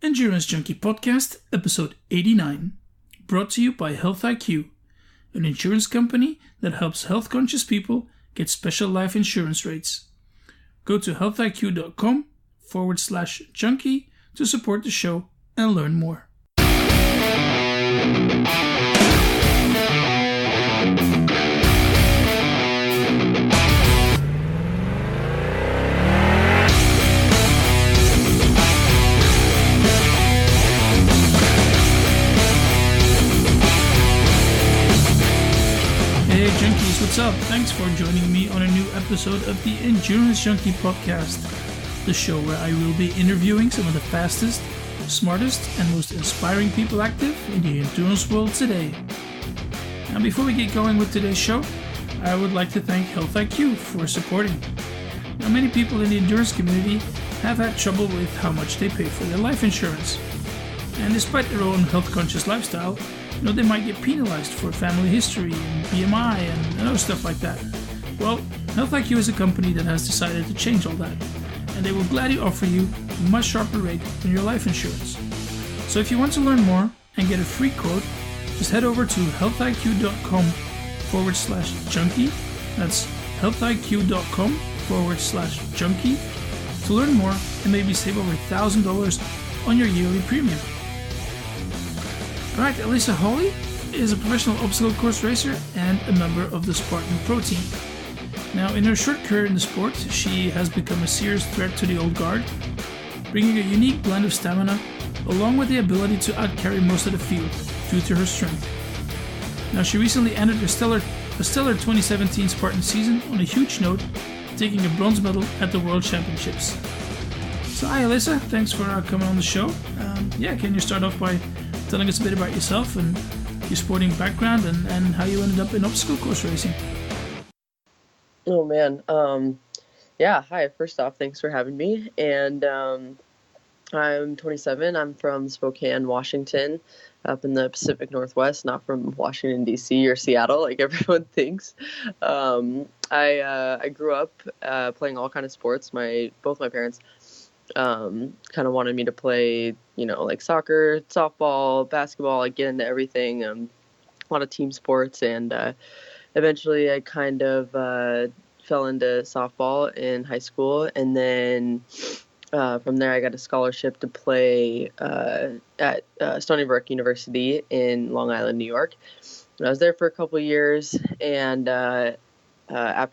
Endurance Junkie Podcast, episode 89, brought to you by Health IQ, an insurance company that helps health-conscious people get special life insurance rates. Go to healthiq.com/junkie to support the show and learn more. Hey Junkies, what's up? Thanks for joining me on a new episode of the Endurance Junkie Podcast, the show where I will be interviewing some of the fastest, smartest, and most inspiring people active in the endurance world today. Now before we get going with today's show, I would like to thank Health IQ for supporting. Now many people in the endurance community have had trouble with how much they pay for their life insurance. And despite their own health-conscious lifestyle, they might get penalized for family history and BMI and other stuff like that. Well, Health IQ is a company that has decided to change all that, and they will gladly offer you a much sharper rate on your life insurance. So if you want to learn more and get a free quote, just head over to healthiq.com/junkie. That's healthiq.com/junkie to learn more and maybe save over $1,000 on your yearly premium. Alright, Alyssa Hawley is a professional obstacle course racer and a member of the Spartan pro team. Now, in her short career in the sport, she has become a serious threat to the old guard, bringing a unique blend of stamina along with the ability to outcarry most of the field due to her strength. Now, she recently ended a stellar 2017 Spartan season on a huge note, taking a bronze medal at the World Championships. So, hi Alyssa, thanks for coming on the show. Can you start off by telling us a bit about yourself and your sporting background and how you ended up in obstacle course racing? Oh man. Hi, first off, thanks for having me. And I'm 27. I'm from Spokane, Washington, up in the Pacific Northwest, not from Washington, D.C. or Seattle like everyone thinks. I grew up playing all kind of sports. Both my parents kind of wanted me to play, like soccer, softball, basketball, like get into everything, a lot of team sports. And eventually I kind of fell into softball in high school. And then from there I got a scholarship to play at Stony Brook University in Long Island, New York. And I was there for a couple of years. And after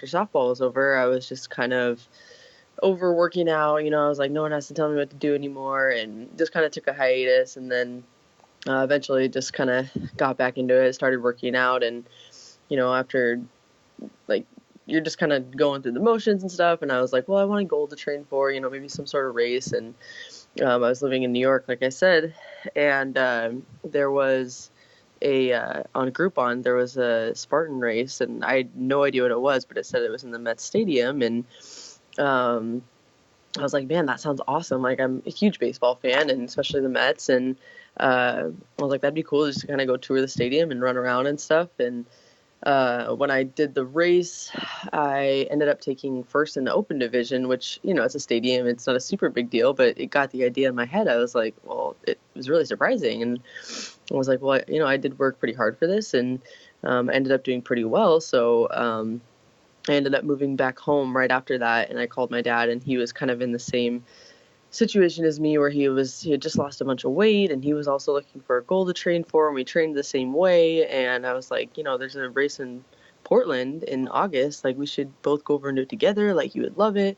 softball was over, I was just kind of over working out, I was like, no one has to tell me what to do anymore, and just kind of took a hiatus. And then eventually just kind of got back into it, started working out. And after, like, you're just kind of going through the motions and stuff, and I was like, well, I want a goal to train for, maybe some sort of race. And I was living in New York, like I said, and there was on Groupon there was a Spartan race, and I had no idea what it was, but it said it was in the Mets Stadium. And I was like, man, that sounds awesome. Like, I'm a huge baseball fan, and especially the Mets. And I was like, that'd be cool just to kind of go tour the stadium and run around and stuff. And when I did the race, I ended up taking first in the open division, which, it's a stadium. It's not a super big deal, but it got the idea in my head. I was like, well, it was really surprising. And I was like, well, I did work pretty hard for this, and I ended up doing pretty well. So I ended up moving back home right after that, and I called my dad, and he was kind of in the same situation as me, where he had just lost a bunch of weight, and he was also looking for a goal to train for, and we trained the same way. And I was like, there's a race in Portland in August, like we should both go over and do it together, like you would love it,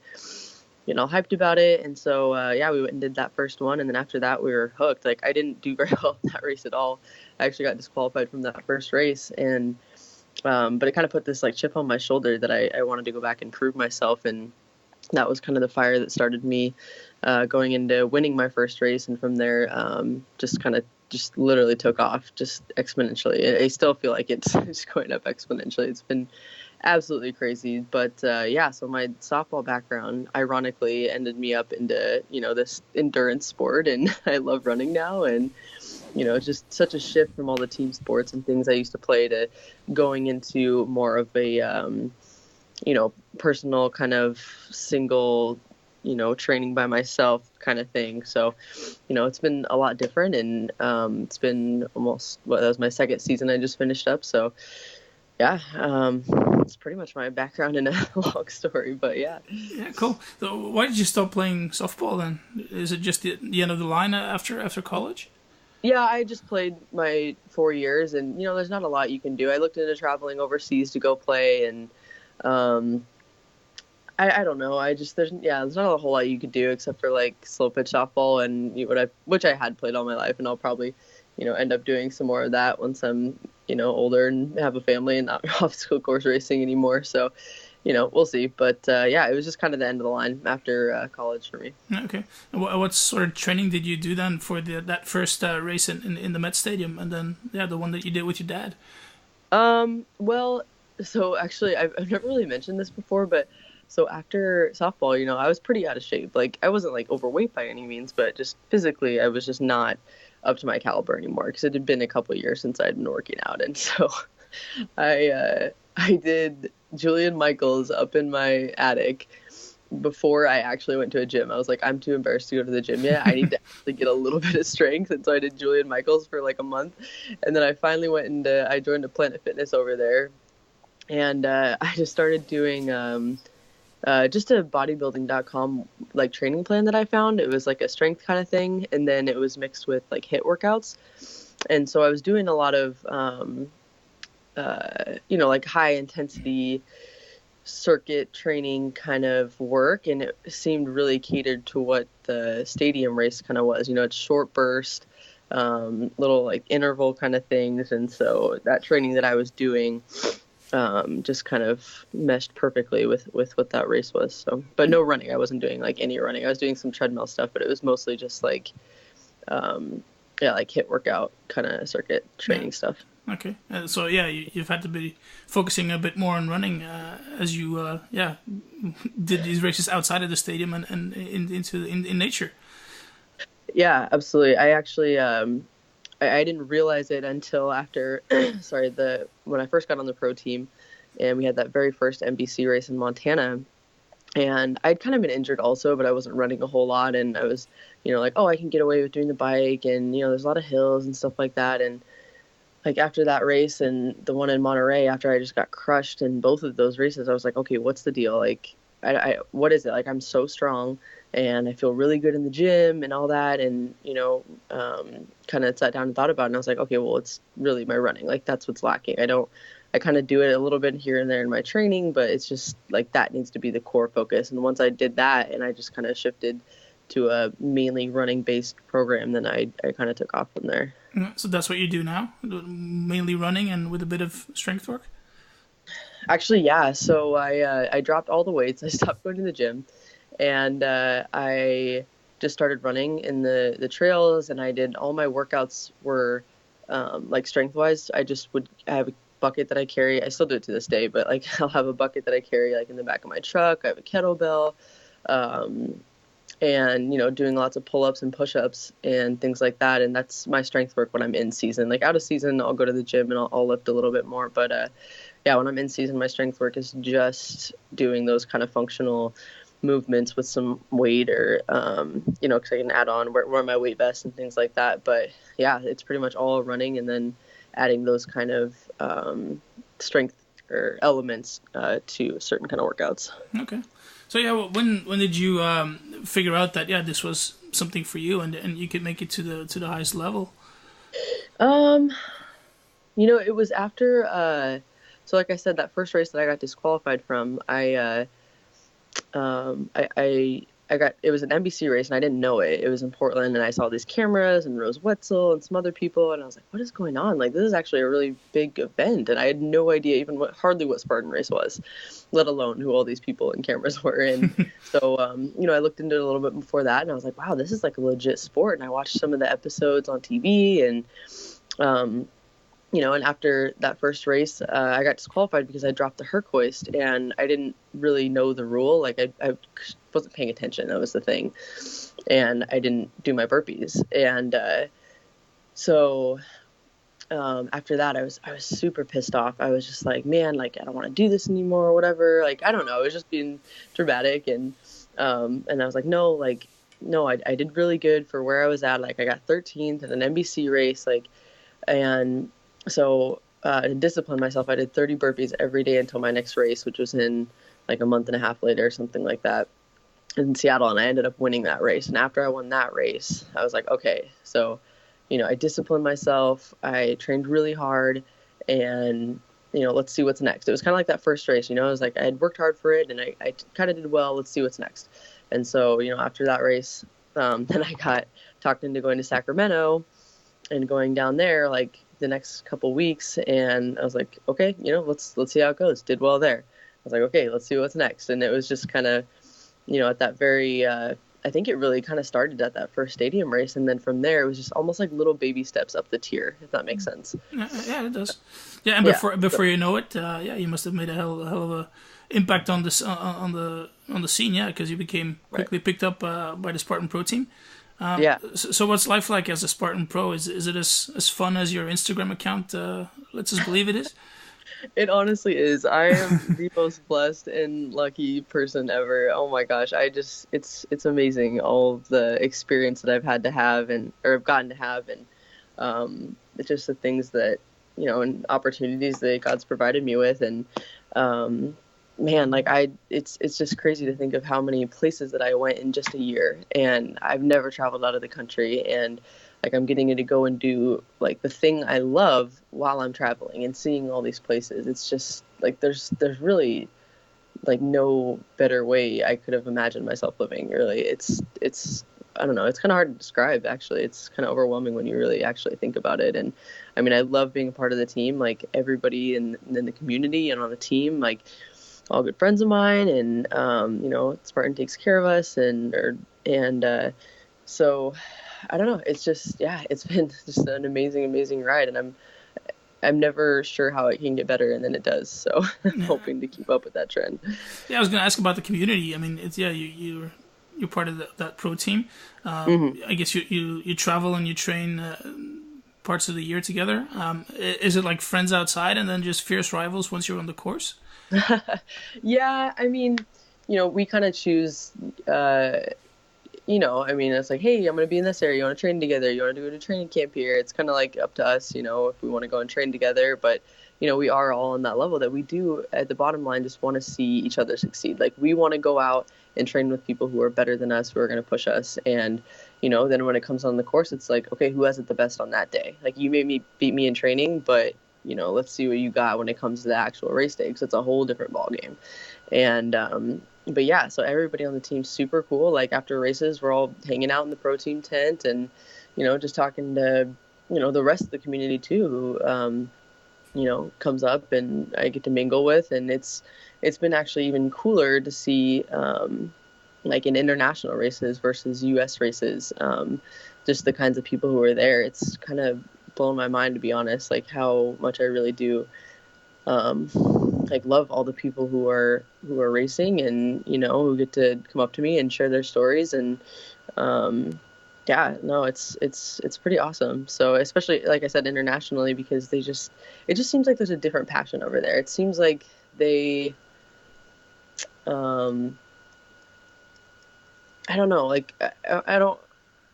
hyped about it. And so we went and did that first one, and then after that we were hooked. Like, I didn't do very well in that race at all. I actually got disqualified from that first race, and but it kind of put this like chip on my shoulder that I wanted to go back and prove myself. And that was kind of the fire that started me going into winning my first race. And from there, just literally took off just exponentially. I still feel like it's just going up exponentially. It's been absolutely crazy. But so my softball background ironically ended me up into, this endurance sport, and I love running now. And it's just such a shift from all the team sports and things I used to play to going into more of a, personal kind of single training by myself kind of thing. So, it's been a lot different, and it's been almost, that was my second season I just finished up. So yeah, it's pretty much my background in a long story, but yeah. Yeah, cool. So why did you stop playing softball then? Is it just the end of the line after college? Yeah, I just played my 4 years, and there's not a lot you can do. I looked into traveling overseas to go play, and I don't know. There's not a whole lot you could do except for like slow pitch softball and which I had played all my life, and I'll probably end up doing some more of that once I'm older and have a family and not obstacle course racing anymore. So we'll see. But yeah, it was just kind of the end of the line after college for me. Okay. What sort of training did you do then for that first race in the Met Stadium, and then the one that you did with your dad? Well, so actually I've never really mentioned this before, but so after softball, I was pretty out of shape. Like, I wasn't like overweight by any means, but just physically I was just not up to my caliber anymore, because it had been a couple of years since I'd been working out. And so I did Julian Michaels up in my attic before I actually went to a gym. I was like, I'm too embarrassed to go to the gym yet. I need to actually get a little bit of strength. And so I did Julian Michaels for like a month. And then I finally I joined a Planet Fitness over there. And I just started doing just a bodybuilding.com like training plan that I found. It was like a strength kind of thing, and then it was mixed with like HIIT workouts. And so I was doing a lot of like high intensity circuit training kind of work, and it seemed really catered to what the stadium race kind of was. It's short burst, little like interval kind of things. And so that training that I was doing just kind of meshed perfectly with what that race was. So, but no running. I wasn't doing like any running. I was doing some treadmill stuff, but it was mostly just like, like HIIT workout kind of circuit training stuff. Okay. So yeah, you've had to be focusing a bit more on running as you did these races outside of the stadium and in nature. Yeah, absolutely. I actually I didn't realize it until after when I first got on the pro team, and we had that very first NBC race in Montana. And I'd kind of been injured also, but I wasn't running a whole lot, and I was like, oh, I can get away with doing the bike, and there's a lot of hills and stuff like that. And like after that race and the one in Monterey, after I just got crushed in both of those races, I was like, okay, what's the deal? Like, what is it? Like, I'm so strong and I feel really good in the gym and all that. And, kind of sat down and thought about it, and I was like, okay, well, it's really my running. Like, that's what's lacking. I kind of do it a little bit here and there in my training, but it's just like that needs to be the core focus. And once I did that and I just kind of shifted to a mainly running based program, then I kind of took off from there. So that's what you do now, mainly running and with a bit of strength work? Actually, yeah. So I dropped all the weights. I stopped going to the gym, and I just started running in the trails, and I did all my workouts were like strength wise. I have a bucket that I carry. I still do it to this day, but like I'll have a bucket that I carry like in the back of my truck. I have a kettlebell. And, doing lots of pull-ups and push-ups and things like that. And that's my strength work when I'm in season. Like out of season, I'll go to the gym and I'll lift a little bit more. But when I'm in season, my strength work is just doing those kind of functional movements with some weight or, because I can add on, wear my weight vest and things like that. But yeah, it's pretty much all running and then adding those kind of strength or elements to certain kind of workouts. Okay. So yeah, well, when did you figure out that this was something for you and you could make it to the highest level? It was after so like I said, that first race that I got disqualified from, it was an NBC race and I didn't know it. It was in Portland and I saw these cameras and Rose Wetzel and some other people, and I was like, what is going on? Like, this is actually a really big event, and I had no idea hardly what Spartan race was, let alone who all these people and cameras were. And so, I looked into it a little bit before that, and I was like, wow, this is like a legit sport. And I watched some of the episodes on TV, and and after that first race, I got disqualified because I dropped the Herc hoist, and I didn't really know the rule. Like, I wasn't paying attention. That was the thing. And I didn't do my burpees. And so after that, I was super pissed off. I was just like, man, like, I don't want to do this anymore or whatever. Like, I don't know. I was just being dramatic. And And I was like, no, like, no, I did really good for where I was at. Like I got 13th in an NBC race, like, and so to discipline myself, I did 30 burpees every day until my next race, which was in like a month and a half later, something like that, in Seattle. And I ended up winning that race. And after I won that race, I was like, okay, so, I disciplined myself. I trained really hard, and, let's see what's next. It was kind of like that first race, it was like I had worked hard for it, and I kind of did well. Let's see what's next. And so, after that race, then I got talked into going to Sacramento and going down there like the next couple weeks. And I was like, okay, let's see how it goes. Did well there. I was like, okay, let's see what's next. And it was just kind of, at that very, I think it really kind of started at that first stadium race. And then from there, it was just almost like little baby steps up the tier, if that makes sense. Yeah, it does. Yeah. And before you know it, you must have made a hell of a impact on this, on the scene. Yeah. Cause you became quickly picked up, by the Spartan Pro team. So what's life like as a Spartan Pro? Is it as fun as your Instagram account lets us believe it is? It honestly is. I am the most blessed and lucky person ever. Oh my gosh. It's amazing, all of the experience that I've had to have or I've gotten to have. And it's just the things that, and opportunities that God's provided me with. And man, like it's just crazy to think of how many places that I went in just a year, and I've never traveled out of the country, and like I'm getting to go and do like the thing I love while I'm traveling and seeing all these places. It's just like there's really like no better way I could have imagined myself living. Really, it's I don't know. It's kind of hard to describe, actually. It's kind of overwhelming when you really actually think about it. And I mean, I love being a part of the team. Like everybody in the community and on the team, like all good friends of mine, and Spartan takes care of us, so I don't know. It's just it's been just an amazing ride, and I'm never sure how it can get better, and then it does. So I'm hoping to keep up with that trend. Yeah, I was going to ask about the community. I mean, it's you're part of that pro team. I guess you travel and you train parts of the year together. Is it like friends outside and then just fierce rivals once you're on the course? Yeah, I mean, we kind of choose, I mean, it's like, hey, I'm going to be in this area. You want to train together? You want to go to training camp here? It's kind of like up to us, if we want to go and train together. But, we are all on that level that we do at the bottom line just want to see each other succeed. Like we want to go out and train with people who are better than us, who are going to push us. And, then when it comes on the course, it's like, okay, who has it the best on that day? Like you may beat me in training, but let's see what you got when it comes to the actual race day, because it's a whole different ball game. And but yeah, so everybody on the team's super cool. Like after races, we're all hanging out in the pro team tent, and just talking to the rest of the community too, who comes up and I get to mingle with. And it's been actually even cooler to see like in international races versus US races, just the kinds of people who are there. It's kind of blown my mind, to be honest, like how much I really do like love all the people who are racing, and who get to come up to me and share their stories. And it's pretty awesome. So especially, like I said, internationally, because it just seems like there's a different passion over there. It seems like they I don't know, like I don't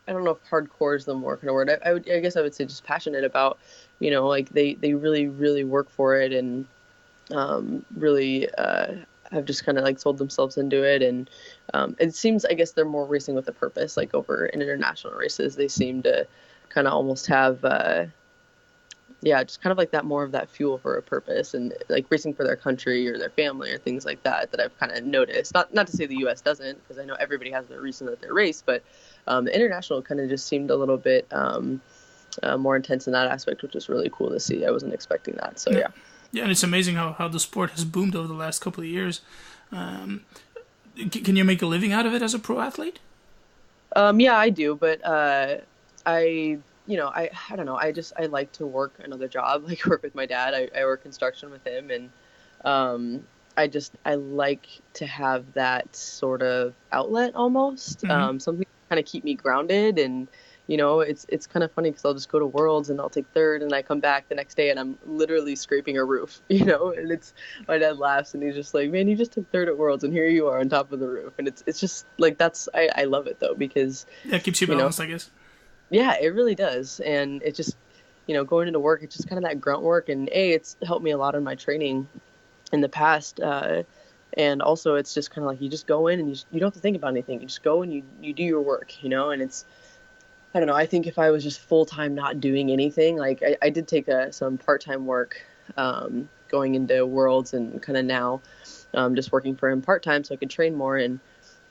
know if hardcore is the more kind of word. I guess I would say just passionate about, like they really, really work for it, and really have just kind of like sold themselves into it. And it seems, I guess, they're more racing with a purpose. Like over in international races, they seem to kind of almost have, just kind of like that, more of that fuel for a purpose, and like racing for their country or their family or things like that I've kind of noticed. Not to say the U.S. doesn't, because I know everybody has their reason that they race, but the international kind of just seemed a little bit more intense in that aspect, which is really cool to see. I wasn't expecting that. So yeah. Yeah, and it's amazing how the sport has boomed over the last couple of years. Can you make a living out of it as a pro athlete? Yeah, I do, but I don't know. I like to work another job, like work with my dad. I work construction with him, and I like to have that sort of outlet almost. Something to kind of keep me grounded, and it's kind of funny because I'll just go to Worlds and I'll take third and I come back the next day and I'm literally scraping a roof, and it's, my dad laughs and he's just like, man, you just took third at Worlds and here you are on top of the roof. And it's just like, I love it though, because that keeps you balanced, I guess. Yeah, it really does. And it just, going into work, it's just kind of that grunt work, and it's helped me a lot in my training in the past. And also it's just kind of like, you just go in and you don't have to think about anything. You just go and you do your work, and it's, I don't know. I think if I was just full-time not doing anything, like I did take some part-time work going into Worlds, and kind of now just working for him part-time so I could train more. And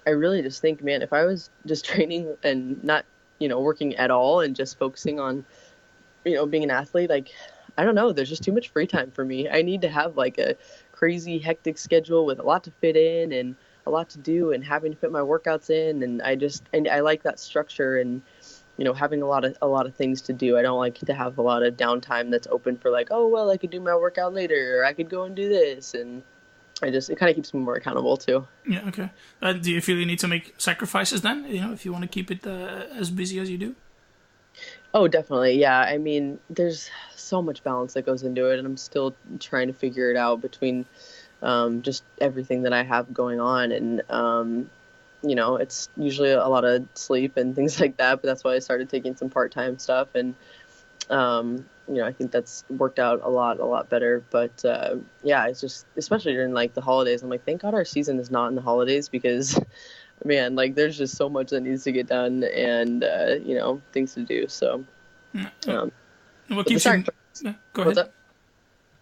I really just think, man, if I was just training and not, working at all and just focusing on, being an athlete, like, I don't know, there's just too much free time for me. I need to have like a crazy hectic schedule with a lot to fit in and a lot to do and having to fit my workouts in. And I like that structure and, having a lot of things to do. I don't like to have a lot of downtime that's open for like, oh, well, I could do my workout later, or I could go and do this. And it kind of keeps me more accountable too. Yeah. Okay. Do you feel you need to make sacrifices then, if you want to keep it as busy as you do? Oh, definitely. Yeah. I mean, there's so much balance that goes into it, and I'm still trying to figure it out between just everything that I have going on. And, it's usually a lot of sleep and things like that, but that's why I started taking some part-time stuff. And, I think that's worked out a lot better. But, yeah, it's just, especially during like the holidays, I'm like, thank God our season is not in the holidays, because man, like there's just so much that needs to get done and, things to do. So, what keeps you? Go ahead.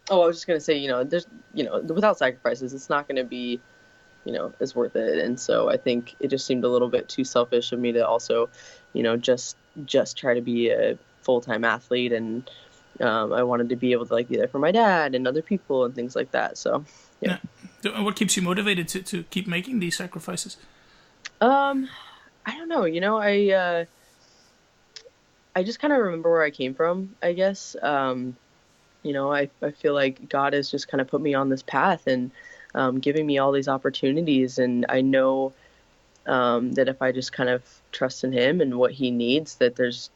Oh, I was just going to say, there's, without sacrifices, it's not going to be, is worth it. And so I think it just seemed a little bit too selfish of me to also, just try to be a full-time athlete. And I wanted to be able to like be there for my dad and other people and things like that. So, yeah. What keeps you motivated to keep making these sacrifices? I don't know. I just kind of remember where I came from, I guess. I feel like God has just kind of put me on this path and giving me all these opportunities. And I know that if I just kind of trust in him and what he needs, that there's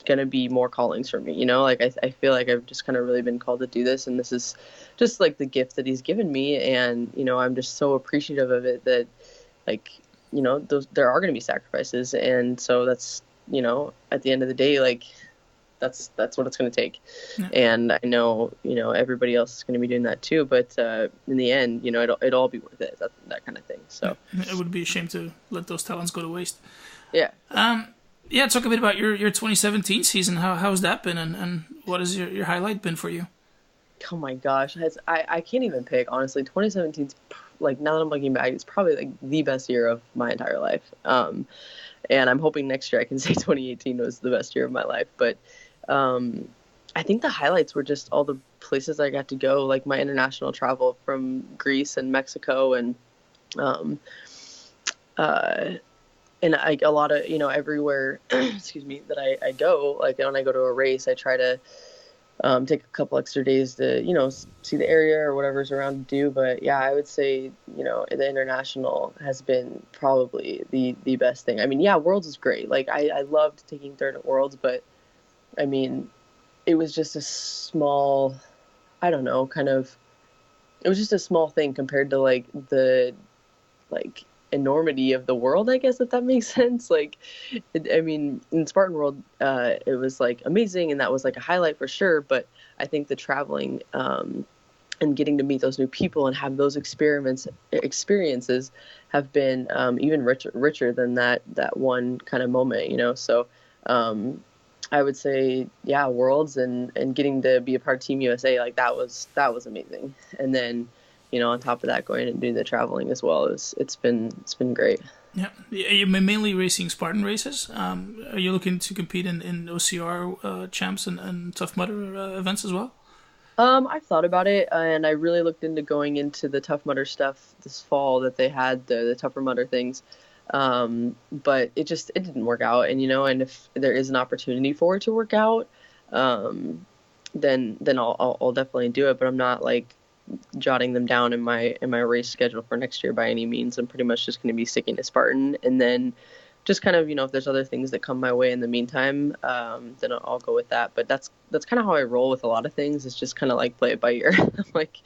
going to be more callings for me. Like I feel like I've just kind of really been called to do this. And this is just like the gift that he's given me. And, I'm just so appreciative of it that like, there are going to be sacrifices. And so that's, at the end of the day, like, that's what it's going to take. Yeah. And I know, everybody else is going to be doing that too. But in the end, it'll all be worth it, that kind of thing. So it would be a shame to let those talents go to waste. Yeah. Talk a bit about your 2017 season. How's that been, and what has your highlight been for you? Oh my gosh, I can't even pick, honestly. 2017's, like, now that I'm looking back, it's probably like the best year of my entire life. And I'm hoping next year I can say 2018 was the best year of my life. But I think the highlights were just all the places I got to go, like my international travel from Greece and Mexico, and a lot of, everywhere, excuse me, that I go, like when I go to a race, I try to take a couple extra days to, see the area or whatever's around to do. But yeah, I would say, the international has been probably the best thing. I mean, yeah, Worlds is great. Like I loved taking third at Worlds, but I mean, it was just a small, I don't know, it was just a small thing compared to like the enormity of the world, I guess, if that makes sense. Like, in Spartan World, it was like amazing, and that was like a highlight for sure. But I think the traveling and getting to meet those new people and have those experiences have been even richer than that one kind of moment, So I would say, yeah, Worlds and getting to be a part of Team USA, like that was amazing. And then, on top of that, going and doing the traveling as well, it's been great. Yeah, you're mainly racing Spartan races. Are you looking to compete in OCR champs and Tough Mudder events as well? I've thought about it, and I really looked into going into the Tough Mudder stuff this fall that they had, the Tougher Mudder things. But it didn't work out. And, and if there is an opportunity for it to work out, then I'll definitely do it. But I'm not like jotting them down in my race schedule for next year by any means. I'm pretty much just going to be sticking to Spartan and then just kind of, if there's other things that come my way in the meantime, then I'll go with that. But that's kind of how I roll with a lot of things. It's just kind of like play it by ear. I'm like,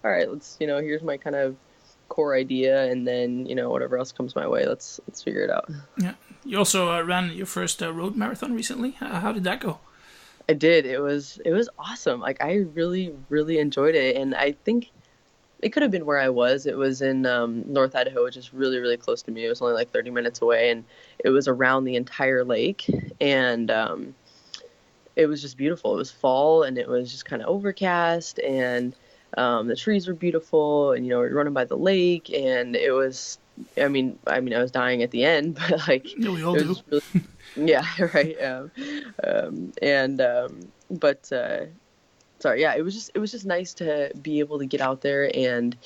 all right, let's, here's my kind of core idea, and then, whatever else comes my way, let's figure it out. Yeah. You also ran your first road marathon recently. How did that go? I did. It was awesome. Like, I really, really enjoyed it. And I think it could have been where I was. It was in North Idaho, which is really, really close to me. It was only like 30 minutes away, and it was around the entire lake. And it was just beautiful. It was fall, and it was just kind of overcast, and the trees were beautiful, and, we were running by the lake, and it was, I mean, I was dying at the end, but like, yeah, we all do. Really, yeah, right. Sorry, yeah, it was just nice to be able to get out there and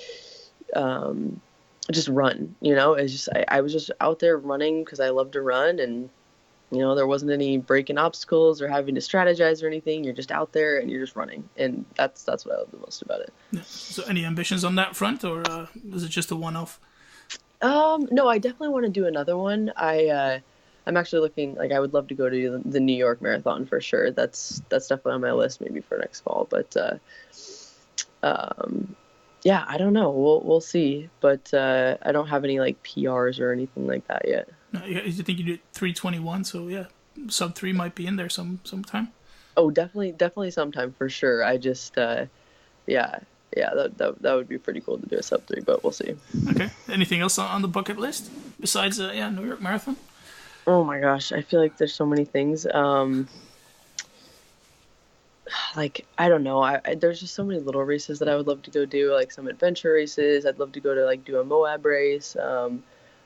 just run. It's just I was just out there running because I love to run, and there wasn't any breaking obstacles or having to strategize or anything. You're just out there and you're just running, and that's what I love the most about it. Yeah. So, any ambitions on that front, or is it just a one-off? No, I definitely want to do another one. I'm actually looking, like, I would love to go to the New York Marathon for sure. That's definitely on my list, maybe for next fall. But yeah, I don't know. We'll see. But I don't have any like PRs or anything like that yet. No, you think you did 3:21? So yeah, sub 3 might be in there sometime. Oh, definitely sometime for sure. I just yeah, that would be pretty cool to do a sub 3, but we'll see. Okay. Anything else on the bucket list besides New York Marathon? Oh my gosh, I feel like there's so many things. Like, I don't know. There's just so many little races that I would love to go do, like some adventure races. I'd love to go to like do a Moab race.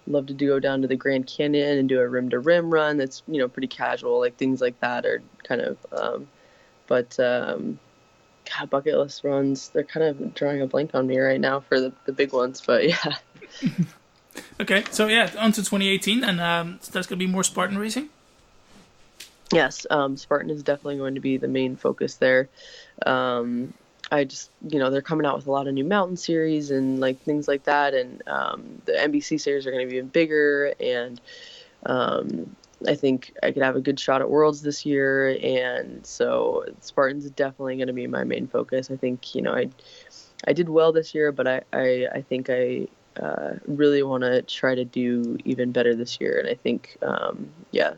Love to go down to the Grand Canyon and do a rim to rim run. That's pretty casual, like things like that are kind of. God, bucket list runs. They're kind of drawing a blank on me right now for the big ones, but yeah. Okay, so yeah, on to 2018, and that's going to be more Spartan racing? Yes, Spartan is definitely going to be the main focus there. I just, they're coming out with a lot of new mountain series and like things like that, and the NBC series are going to be even bigger, and I think I could have a good shot at Worlds this year, and so Spartan's definitely going to be my main focus. I think, I did well this year, but I think I really want to try to do even better this year, and I think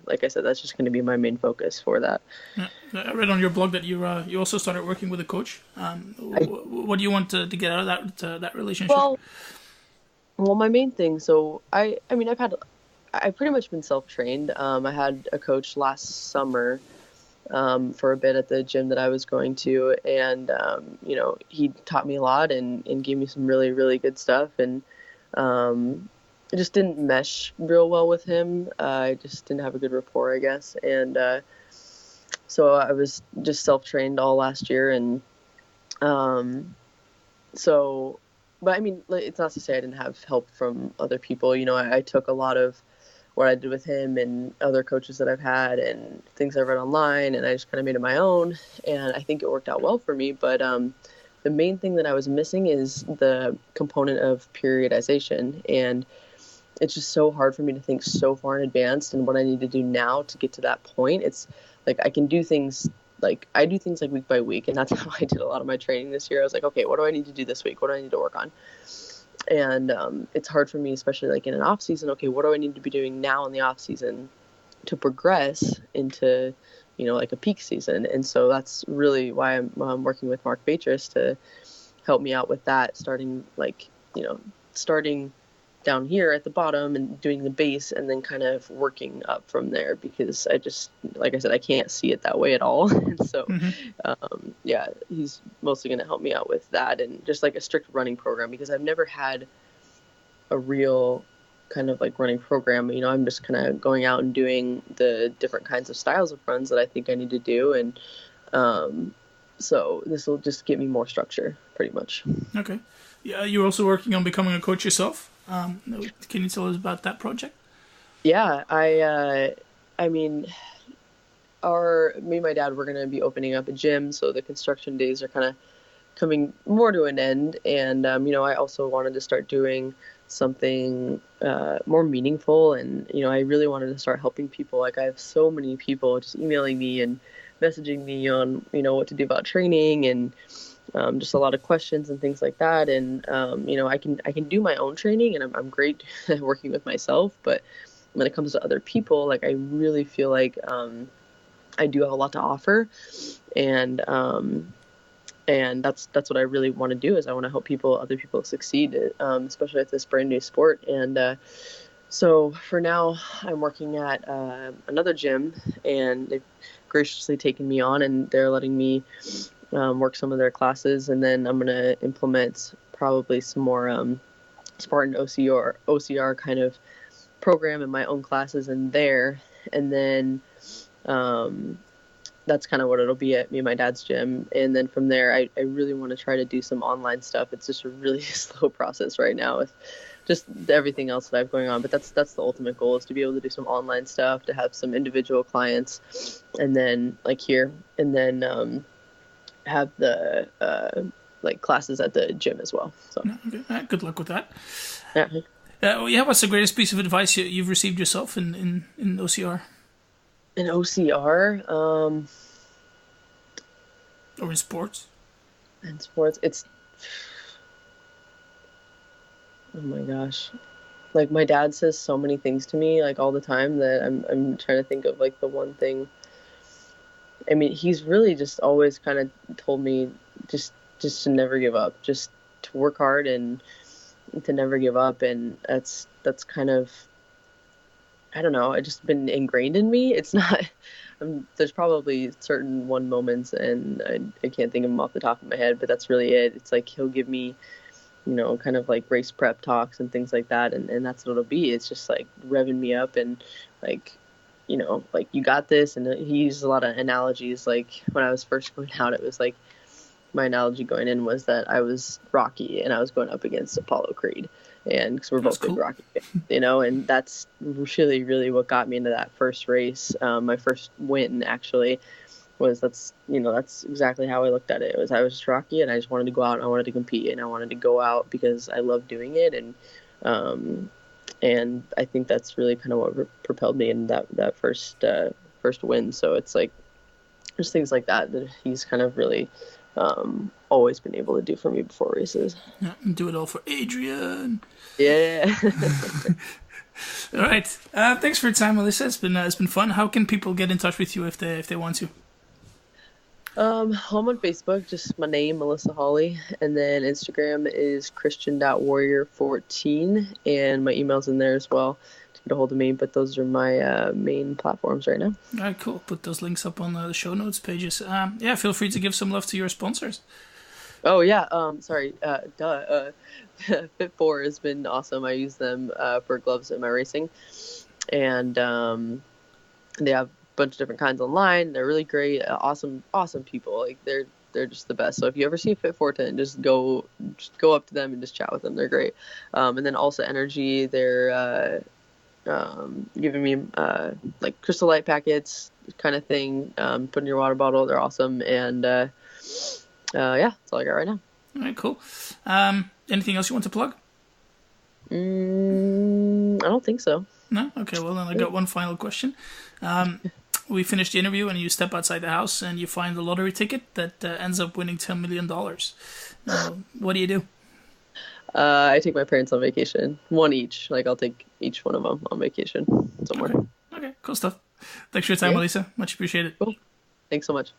like I said, that's just going to be my main focus for that. Yeah. I read on your blog that you also started working with a coach. What do you want to get out of that relationship? Well, my main thing, so I've pretty much been self-trained. I had a coach last summer for a bit at the gym that I was going to, and he taught me a lot and gave me some really, really good stuff, and it just didn't mesh real well with him. I just didn't have a good rapport, I guess. And so I was just self-trained all last year. And but I mean, it's not to say I didn't have help from other people. I took a lot of what I did with him and other coaches that I've had and things I read online, and I just kind of made it my own. And I think it worked out well for me. But the main thing that I was missing is the component of periodization, and it's just so hard for me to think so far in advance and what I need to do now to get to that point. It's like I can do things like week by week, and that's how I did a lot of my training this year. I was like, okay, what do I need to do this week? What do I need to work on? And it's hard for me, especially like in an off season. Okay, what do I need to be doing now in the off season to progress into like a peak season? And so that's really why I'm working with Mark Beatrice to help me out with that, starting down here at the bottom and doing the base, and then kind of working up from there, because I just, like I said, I can't see it that way at all. And so he's mostly going to help me out with that, and just like a strict running program, because I've never had a real kind of like running program. I'm just kind of going out and doing the different kinds of styles of runs that I think I need to do, and so this will just give me more structure, pretty much. Okay. Yeah, you're also working on becoming a coach yourself. Can you tell us about that project? Yeah, me and my dad, we're going to be opening up a gym, so the construction days are kind of coming more to an end, and I also wanted to start doing something more meaningful. And, I really wanted to start helping people. Like, I have so many people just emailing me and messaging me on, what to do about training, and just a lot of questions and things like that. And, I can do my own training, and I'm great at working with myself. But when it comes to other people, like, I really feel like I do have a lot to offer. And that's what I really want to do, is I want to help other people succeed, especially at this brand new sport. And so for now, I'm working at another gym, and they've graciously taken me on, and they're letting me work some of their classes. And then I'm going to implement probably some more Spartan OCR kind of program in my own classes in there. And then that's kind of what it'll be at me and my dad's gym. And then from there, I really want to try to do some online stuff. It's just a really slow process right now with just everything else that I have going on. But that's the ultimate goal, is to be able to do some online stuff, to have some individual clients, and then like here, and then have the like classes at the gym as well. So okay. Good luck with that. Yeah. What's the greatest piece of advice you've received yourself in OCR? In OCR, or in sports? In sports, it's, oh my gosh, like, my dad says so many things to me, like, all the time, that I'm trying to think of, like, the one thing. I mean, he's really just always kind of told me just to never give up, just to work hard and to never give up. And that's kind of, I don't know, it's just been ingrained in me. It's not, there's probably certain one moments, and I can't think of them off the top of my head, but that's really it. It's like, he'll give me, kind of like race prep talks and things like that. And that's what it'll be. It's just like revving me up, and like, like, you got this. And he uses a lot of analogies. Like, when I was first going out, it was like, my analogy going in was that I was Rocky and I was going up against Apollo Creed. And because we're both big Rocky fans, and that's really, really what got me into that first race. My first win, actually, that's exactly how I looked at it. I was just Rocky, and I just wanted to go out, and I wanted to compete, and I wanted to go out because I love doing it. And I think that's really kind of what propelled me in that first win. So it's like, just things like that he's kind of really always been able to do for me before races. Yeah, do it all for Adrian. Yeah. All right. Thanks for your time, Alyssa. It's been fun. How can people get in touch with you if they want to? I'm on Facebook, just my name, Alyssa Hawley, and then Instagram is christian.warrior14, and my email's in there as well to get a hold of me. But those are my main platforms right now. All right, cool. Put those links up on the show notes pages. Feel free to give some love to your sponsors. Oh yeah, Fit4 has been awesome. I use them for gloves in my racing, and they have a bunch of different kinds online. They're really great, awesome people. Like, they're just the best. So if you ever see Fit4 tent, just go up to them and just chat with them. They're great. And then also Energy, they're giving me like crystal light packets kind of thing. Put in your water bottle. They're awesome. And that's all I got right now. All right, cool. Anything else you want to plug? I don't think so. No? Okay, well, then I got one final question. We finished the interview, and you step outside the house, and you find a lottery ticket that ends up winning $10 million. What do you do? I take my parents on vacation. One each. Like, I'll take each one of them on vacation somewhere. Okay, cool stuff. Thanks for your time, Alyssa. Much appreciated. Cool. Thanks so much.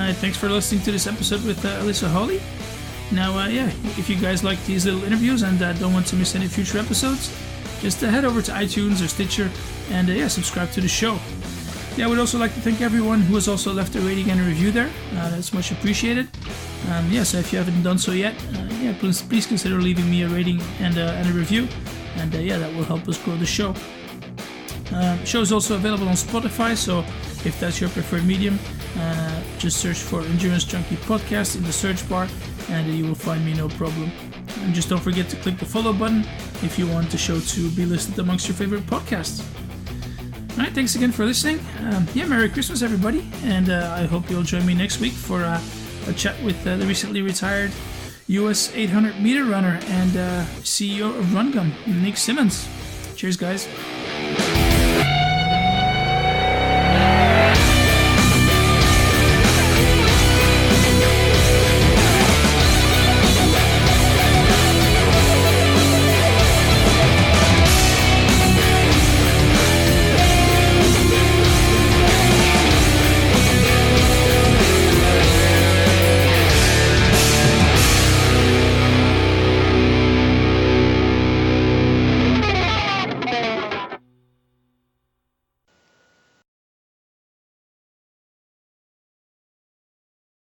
Alright, thanks for listening to this episode with Alyssa Hawley. Now, if you guys like these little interviews and don't want to miss any future episodes, just head over to iTunes or Stitcher and subscribe to the show. I would also like to thank everyone who has also left a rating and a review there. That's much appreciated. So if you haven't done so yet, please consider leaving me a rating and a review. And that will help us grow the show. The show is also available on Spotify, so if that's your preferred medium, just search for Endurance Junkie Podcast in the search bar, and you will find me no problem. And just don't forget to click the follow button if you want the show to be listed amongst your favorite podcasts. Alright, thanks again for listening. Merry Christmas, everybody, and I hope you'll join me next week for a chat with the recently retired US 800 meter runner and CEO of Run Gum, Nick Simmons. Cheers, guys.